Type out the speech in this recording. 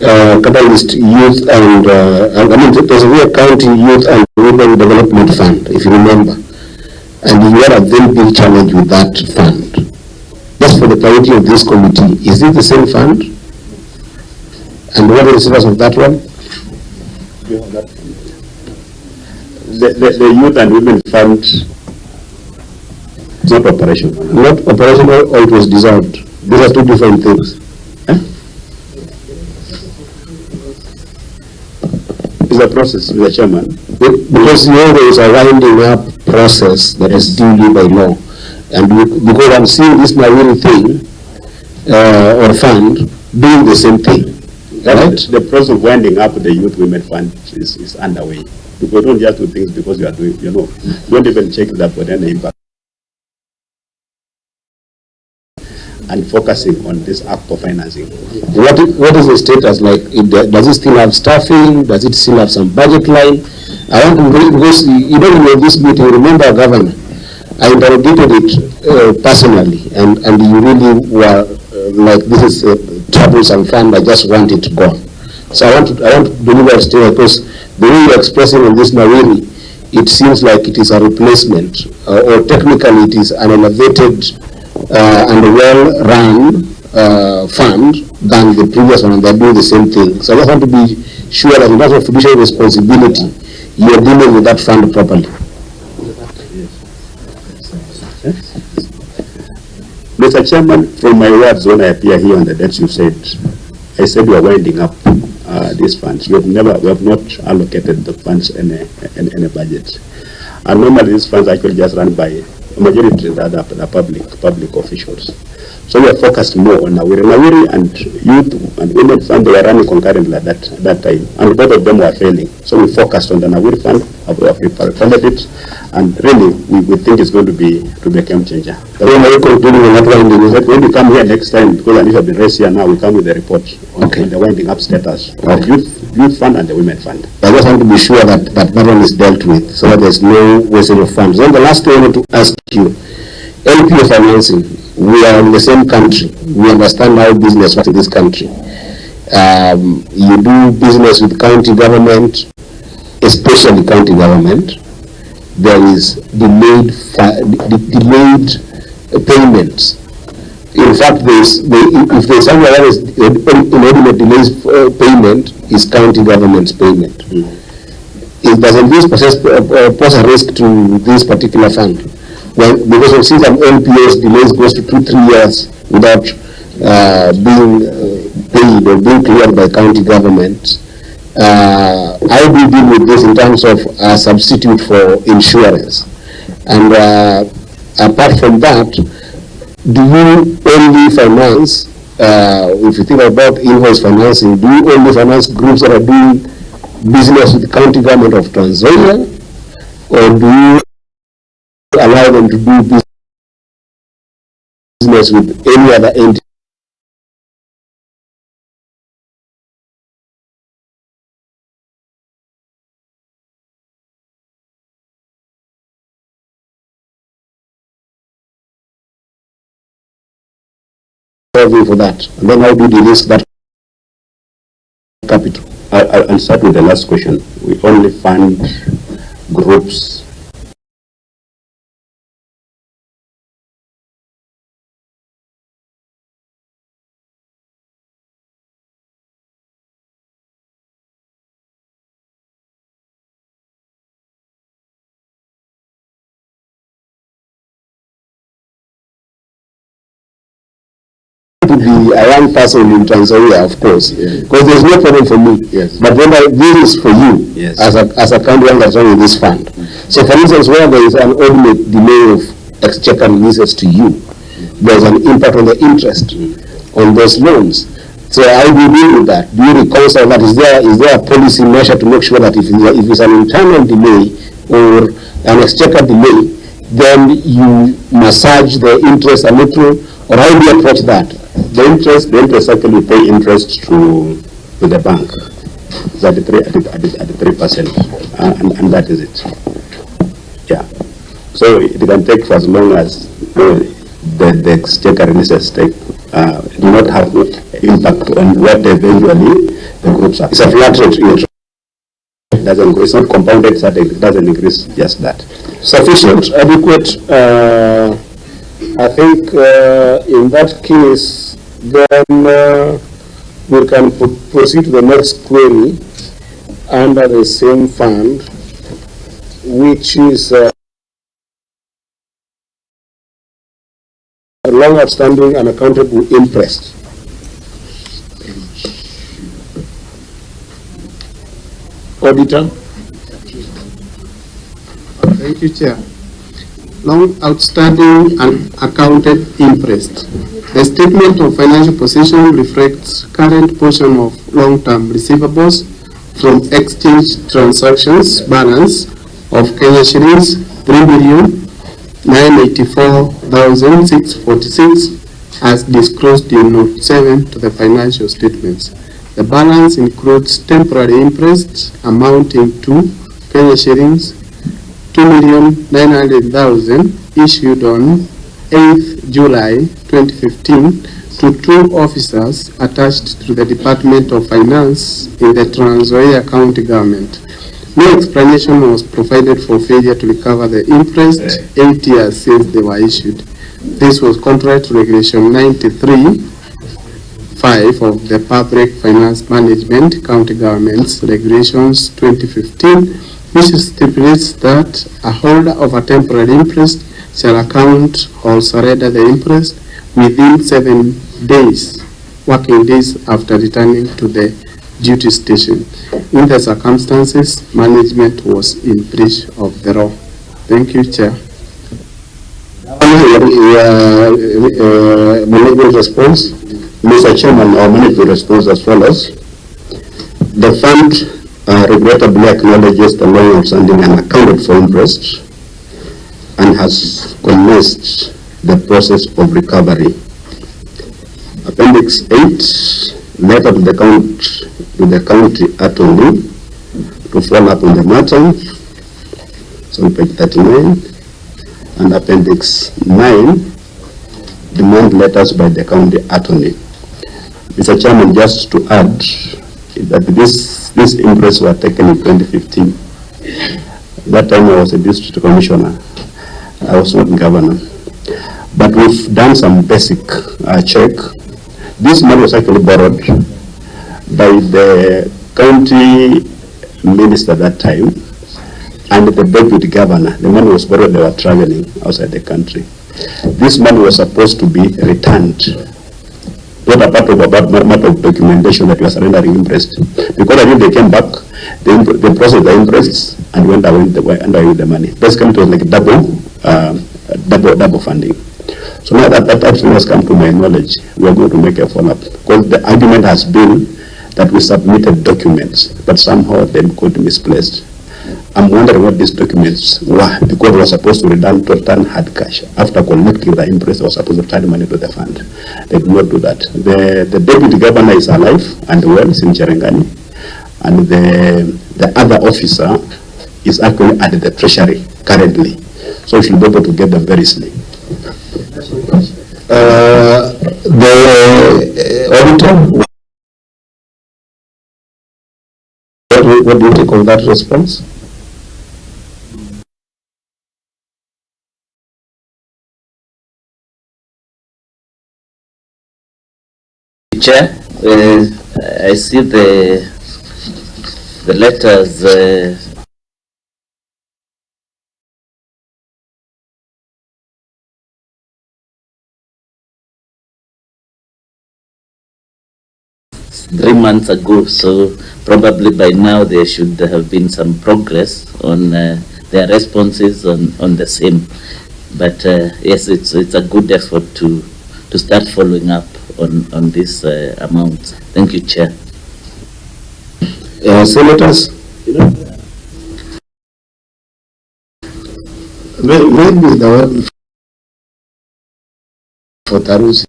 Catalyst Youth and I mean, there's a County Youth and Women Development Fund, if you remember. And you had a very big challenge with that fund. Just for the priority of this committee, is it the same fund? And what is the status of that one? The Youth and Women Fund is not operational. Not operational, or it was dissolved. These are two different things. It's a process, Mr. Chairman. Because there is a winding up process that is duly by law. And because I'm seeing this Nawiri thing, or fund, doing the same thing. Right? The process of winding up the Youth Women Fund is underway. We don't just do things because you are doing, don't even check that for any impact. And focusing on this act of financing. What is the status like? Does it still have staffing? Does it still have some budget line? I want to read, because you don't know this meeting, remember, Governor, I interrogated it personally, and you really were like, this is a troublesome fund, I just want it gone. So I want to deliver a statement, because the way you're expressing on this Nawiri, it seems like it is a replacement, or technically it is an elevated and a well-run fund than the previous one, and they're doing the same thing. So I just want to be sure that in terms of fiduciary responsibility, you're dealing with that fund properly. Mr. Chairman, from my words when I appear here on the dates you said, I said we are winding up these funds. We have not allocated the funds in a budget. And normally these funds are actually just run by a majority of the public officials. So we are focused more on Nawiri and Youth and Women Fund. They were running concurrently at that time, and both of them were failing. So we focused on the Nawiri Fund. We funded it, and really we think it's going to be a game changer. When we come here next time, because Alicia has been raised here now, we come with the report on the winding up status of the Youth Fund and the Women Fund. I just want to be sure that one is dealt with, so that there's no wastage of funds. Then the last thing I want to ask you, LPO financing. We are in the same country. We understand how business works in this country. You do business with county government, especially county government. There is delayed payments. In fact, if there's somewhere that is inordinate delays payment, is county government's payment. Doesn't this pose a risk to this particular fund? Well, because we've seen some LPS delays goes to 2-3 years without being paid or being cleared by county governments. How do you deal with this in terms of a substitute for insurance? And apart from that, do you only finance, if you think about invoice financing, do you only finance groups that are doing business with the county government of Tanzania, or do you allow them to do business with any other entity? For that, and then how do you de-risk that capital? I'll start with the last question. We only fund groups to be a young person in Tanzania, of course, because there's no problem for me. Yes. But when this is for you, yes, as a country that's running this fund. So, for instance, where there is an ultimate delay of exchequer releases to you, there's an impact on the interest on those loans. So, how do you deal with that? Do you reconcile that? Is there a policy measure to make sure that if it's an internal delay or an exchequer delay, then you massage the interest a little, or how do you approach that? The interest actually pay interest to the bank. It's at the 3%, and that is it. Yeah. So it can take for as long as the exchequer releases take. Do not have impact on what eventually the groups are. It's a flat rate interest. It doesn't go. It's not compounded, it doesn't increase, just that. Sufficient, adequate. I think in that case, then we can proceed to the next query under the same fund, which is long outstanding and accountable interest. Auditor. Thank you, Chair. Long outstanding and accounted interest. The statement of financial position reflects current portion of long-term receivables from exchange transactions balance of Kenya shillings 3,984,646 as disclosed in Note 7 to the financial statements. The balance includes temporary interest amounting to Kenya shillings 2,900,000 issued on 8th July 2015 to 2 officers attached to the Department of Finance in the Trans Nzoia County Government. No explanation was provided for failure to recover the interest 8 years since they were issued. This was contrary to Regulation 93(5) of the Public Finance Management County Governments Regulations 2015, which stipulates that a holder of a temporary interest shall account or surrender the interest within 7 working days after returning to the duty station. In the circumstances, management was in breach of the law. Thank you, Chair. Management response. Mr. Chairman, our management response as follows. The fund regrettably acknowledges the long outstanding and accounted for interest and has commenced the process of recovery. Appendix 8, letter to the county attorney to follow up on the matter. So page 39. And Appendix 9, demand letters by the county attorney. Mr. Chairman, just to add that these interests were taken in 2015. That time I was a district commissioner. I was not governor. But we've done some basic check. This money was actually borrowed by the county minister at that time and the deputy governor. The money was borrowed, they were traveling outside the country. This money was supposed to be returned, not a part of matter of documentation that you are surrendering interest. Because I think they came back, they processed the interests and went away with the money. Basically, it was like double funding. So now that thing has come to my knowledge, we are going to make a follow-up. Because the argument has been that we submitted documents, but somehow they got misplaced. I'm wondering what these documents were, because we were supposed to return hard cash. After collecting the interest, they were supposed to return money to the fund. They did not do that. The deputy governor is alive and well, is in Cherengani, and the other officer is actually at the treasury currently. So we should be able to get them very soon. The auditor, what do you take of that response? Chair, I see the letters three months ago, so probably by now there should have been some progress on their responses on the same. But yes, it's a good effort to start following up on this amount. Thank you, Chair. Senators, maybe the word for Tarusi.